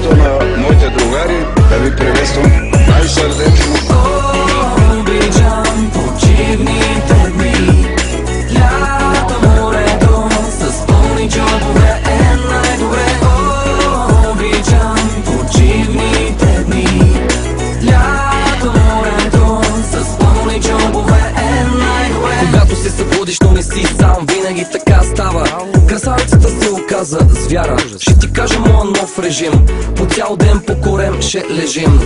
името на моите другари да ви приветствам най-сърдечно. Обичам почивните дни, лято, морето, с пълни джобове е най-добре. Обичам почивните дни, лято, морето, с пълни джобове е най-добре. Когато се събудиш, но не си сам, винаги така става. Красавицата се оказа звяра. Ще ти кажа моя нов режим, по цял ден по корем ще лежим.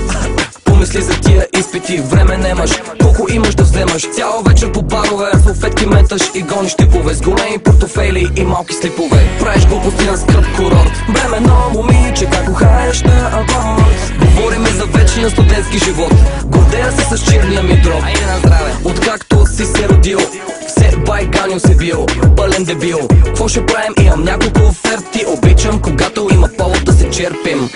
Помисли за тия изпити, време немаш, колко имаш да вземаш. Цяла вечер по барове, салфетки меташ и гониш типове с големи портофейли и малки слипове. Правиш глупости на скъп курорт, бременно момиче, как ухаеш на аборт. Говориме за вечния студентски живот, гордея се с черния ми дроб. Айде на здраве! Откакто си се родил, все байганил се бил, пълен дебил. Какво ще правим? Имам няколко оферти. Обичам, когато има повод да се черпим.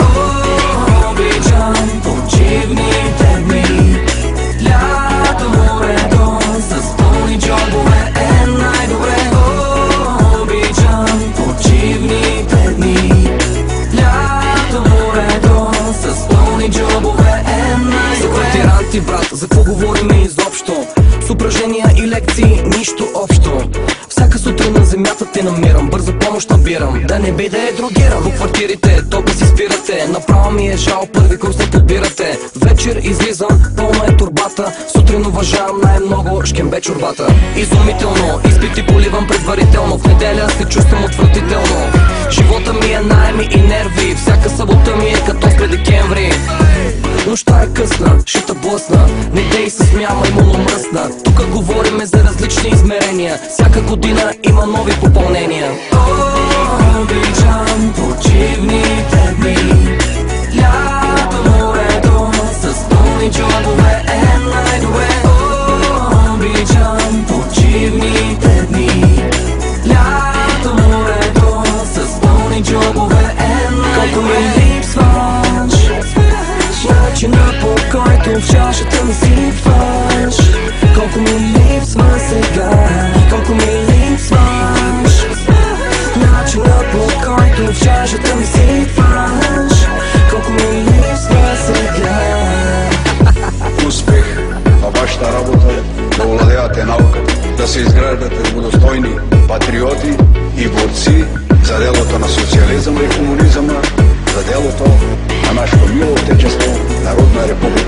Обичам почивните дни, лято, морето, с пълни джобове е най-добре. Обичам почивните дни, лято, морето, с пълни джобове е най-добре. За квартиранти, брат, за какво говорим изобщо? С упражнения и лекции нищо общо. Всяка сутрин на земята те намирам, бърза помощ набирам, да не би да е другирам. По квартирите тока си спирате, направо ми е жал, първи курс не подбирате. Вечер излизам, пълна е турбата, сутрин уважавам най-много шкембе чорбата. Изумително, изпити поливам предварително, в неделя се чувствам отвратително. Живота ми е найми и нерви, всяка събота ми е като след декември. Нощта е късна, ще те блъсна, не дей се смяма и мръсна. Тук говориме за различни измерения, всяка година има нови попълнения. Обичам почивните дни, лято, морето, с пълни джобове е най-добре. Обичам почивните дни, лято, морето, с пълни джобове е най-добре. Колко ми липсваш, начина по който в чашата ми сипваш. Колко ми липсва сега, колко ми липсваш. Начина по който в чашата ми сипваш. Колко ми липсва сега. Успех във вашата работа, да овладявате науката, да се изграждате водостойни патриоти и борци за делото на социализма и комунизма, за делото на нашето мило отечество, Народна република